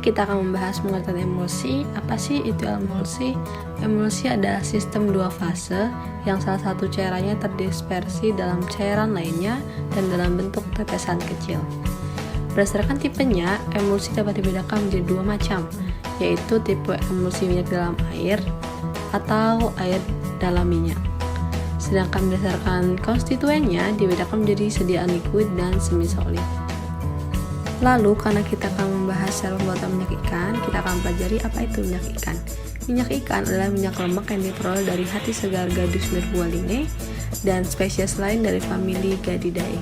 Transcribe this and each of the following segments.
Kita akan membahas pengertian emulsi. Apa sih itu emulsi? Emulsi adalah sistem dua fase yang salah satu cairannya terdispersi dalam cairan lainnya dan dalam bentuk tetesan kecil. Berdasarkan tipenya, emulsi dapat dibedakan menjadi dua macam, yaitu tipe emulsi minyak dalam air atau air dalam minyak. Sedangkan berdasarkan konstituennya dibedakan menjadi sediaan liquid dan semi-solid. Lalu, karena kita akan membahas cara pembuatan minyak ikan, kita akan pelajari apa itu minyak ikan. Minyak ikan adalah minyak lemak yang diperoleh dari hati segar Gadus merhualine dan spesies lain dari famili Gadidae.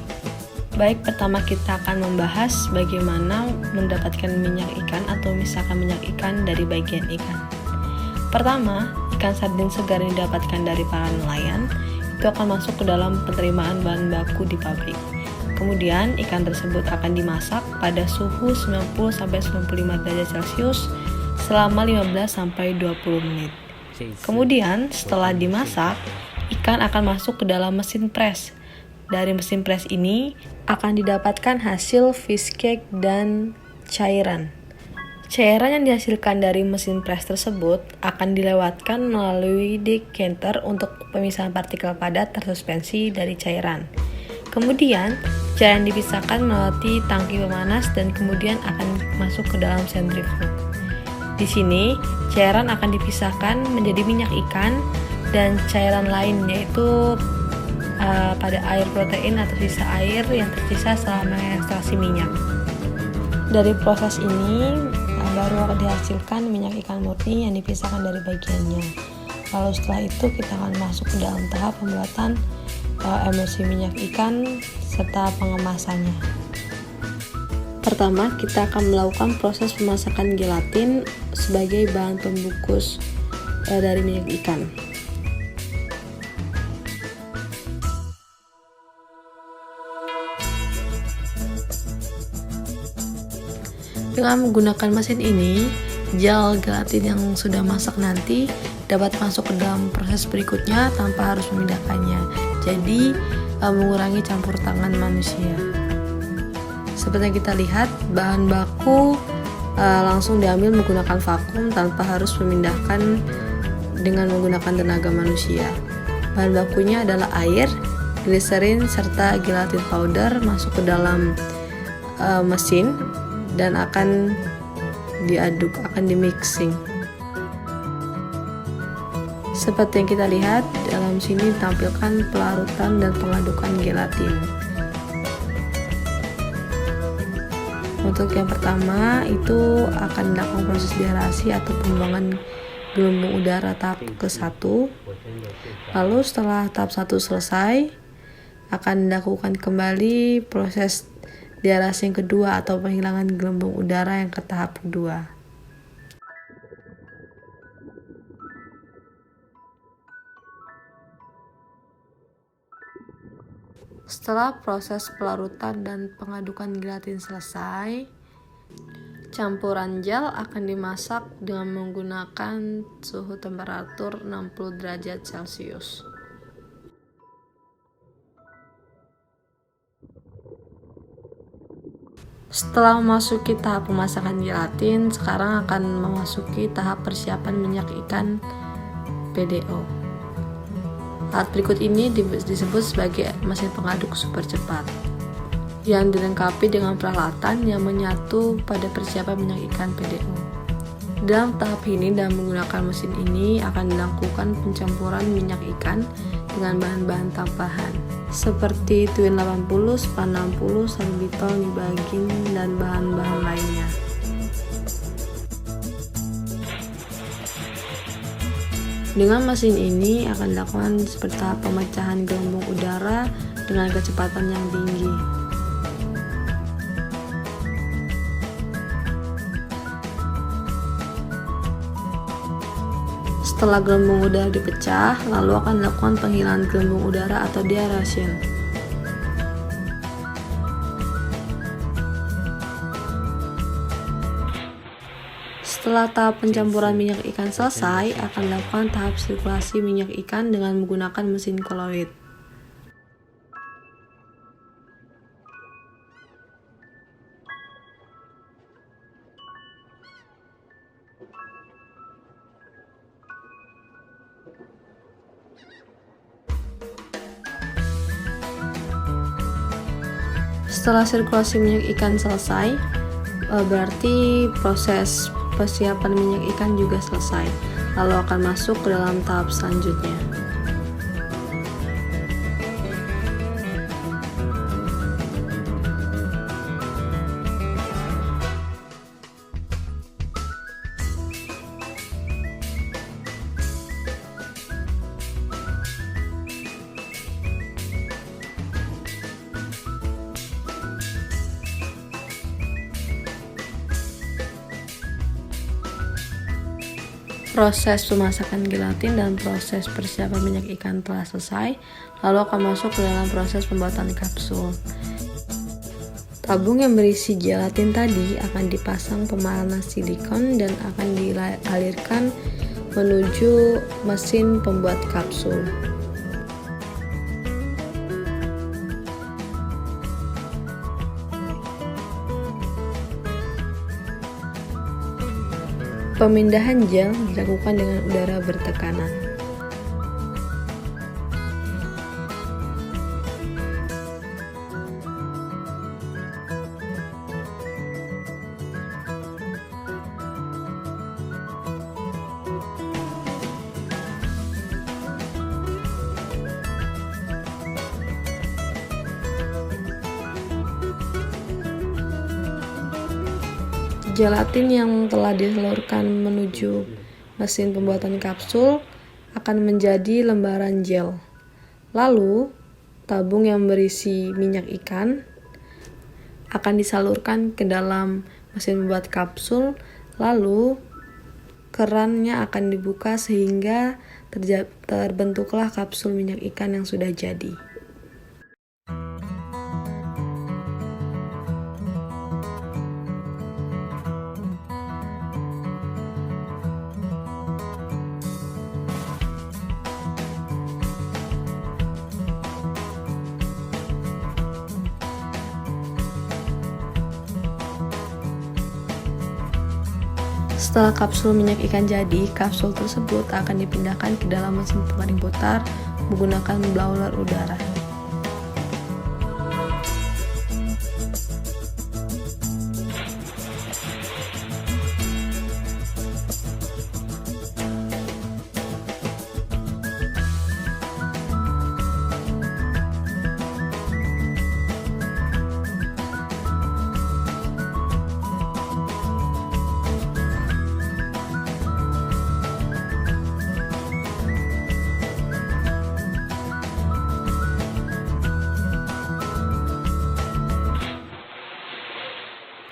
Baik, pertama kita akan membahas bagaimana mendapatkan minyak ikan atau misalkan minyak ikan dari bagian ikan. Pertama, ikan sardin segar yang didapatkan dari para nelayan itu akan masuk ke dalam penerimaan bahan baku di pabrik. Kemudian ikan tersebut akan dimasak pada suhu 90-95 derajat Celcius selama 15-20 menit. Kemudian setelah dimasak, ikan akan masuk ke dalam mesin press. Dari mesin press ini akan didapatkan hasil fish cake dan cairan. Cairan yang dihasilkan dari mesin press tersebut akan dilewatkan melalui decanter untuk pemisahan partikel padat tersuspensi dari cairan. Kemudian, cairan dipisahkan melalui tangki pemanas dan kemudian akan masuk ke dalam sentrifuge. Di sini, cairan akan dipisahkan menjadi minyak ikan dan cairan lain, yaitu pada air protein atau sisa air yang tersisa setelah mengekstraksi minyak. Dari proses ini, baru akan dihasilkan minyak ikan murni yang dipisahkan dari bagiannya. Lalu setelah itu, kita akan masuk ke dalam tahap pembuatan emulsi minyak ikan serta pengemasannya. Pertama, kita akan melakukan proses pemasakan gelatin sebagai bahan pembungkus dari minyak ikan. Dengan menggunakan mesin ini, gel gelatin yang sudah masak nanti dapat masuk ke dalam proses berikutnya tanpa harus memindahkannya. Jadi mengurangi campur tangan manusia. Seperti yang kita lihat, bahan baku langsung diambil menggunakan vakum tanpa harus memindahkan dengan menggunakan tenaga manusia. Bahan bakunya adalah air, gliserin, serta gelatin powder masuk ke dalam mesin dan akan diaduk, akan dimixing. Seperti yang kita lihat, dalam sini ditampilkan pelarutan dan pengadukan gelatin. Untuk yang pertama, itu akan dilakukan proses diarasi atau pembuangan gelembung udara tahap ke-1. Lalu setelah tahap 1 selesai, akan dilakukan kembali proses diarasi yang kedua atau penghilangan gelembung udara yang ke tahap kedua. Setelah proses pelarutan dan pengadukan gelatin selesai, campuran gel akan dimasak dengan menggunakan suhu temperatur 60 derajat Celcius. Setelah memasuki tahap pemasakan gelatin, sekarang akan memasuki tahap persiapan minyak ikan PDO. Alat berikut ini disebut sebagai mesin pengaduk super cepat yang dilengkapi dengan peralatan yang menyatu pada persiapan minyak ikan PDO. Dalam tahap ini dan menggunakan mesin ini akan dilakukan pencampuran minyak ikan dengan bahan-bahan tambahan seperti Twin 80, Span 60, Sorbitol, Nibagin, dan bahan-bahan lainnya. Dengan mesin ini akan dilakukan seperti pemecahan gelembung udara dengan kecepatan yang tinggi. Setelah gelembung udara dipecah, lalu akan dilakukan penghilangan gelembung udara atau deaeration. Setelah tahap pencampuran minyak ikan selesai, akan dilakukan tahap sirkulasi minyak ikan dengan menggunakan mesin koloid. Setelah sirkulasi minyak ikan selesai, berarti proses persiapan minyak ikan juga selesai. Lalu akan masuk ke dalam tahap selanjutnya. Proses pemasakan gelatin dan proses persiapan minyak ikan telah selesai, lalu akan masuk ke dalam proses pembuatan kapsul. Tabung yang berisi gelatin tadi akan dipasang pemanas silikon dan akan dialirkan menuju mesin pembuat kapsul. Pemindahan gel dilakukan dengan udara bertekanan. Gelatin yang telah disalurkan menuju mesin pembuatan kapsul akan menjadi lembaran gel. Lalu, tabung yang berisi minyak ikan akan disalurkan ke dalam mesin pembuat kapsul, lalu kerannya akan dibuka sehingga terbentuklah kapsul minyak ikan yang sudah jadi. Setelah kapsul minyak ikan jadi, kapsul tersebut akan dipindahkan ke dalam mesin pengering putar menggunakan blower udara.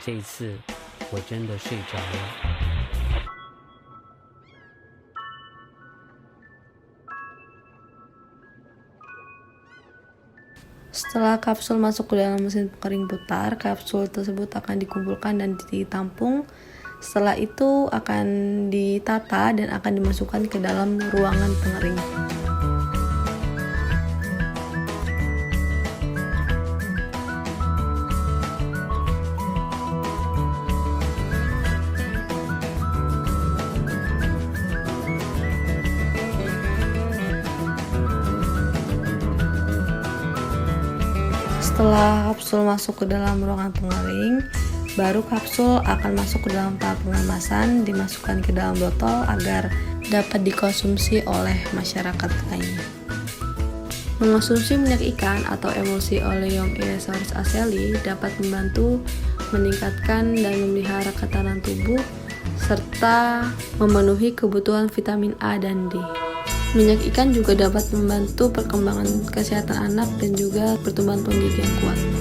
这一次我真的睡着了。Setelah kapsul masuk ke dalam mesin pengering putar, kapsul tersebut akan dikumpulkan dan ditampung. Setelah itu akan ditata dan akan dimasukkan ke dalam ruangan pengering. Setelah kapsul masuk ke dalam ruangan pengering, baru kapsul akan masuk ke dalam tahap pengemasan, dimasukkan ke dalam botol agar dapat dikonsumsi oleh masyarakat lainnya. Mengonsumsi minyak ikan atau emulsi Oleum Elaeosaurus aceli dapat membantu meningkatkan dan memelihara ketahanan tubuh serta memenuhi kebutuhan vitamin A dan D. Minyak ikan juga dapat membantu perkembangan kesehatan anak dan juga pertumbuhan tulang gigi yang kuat.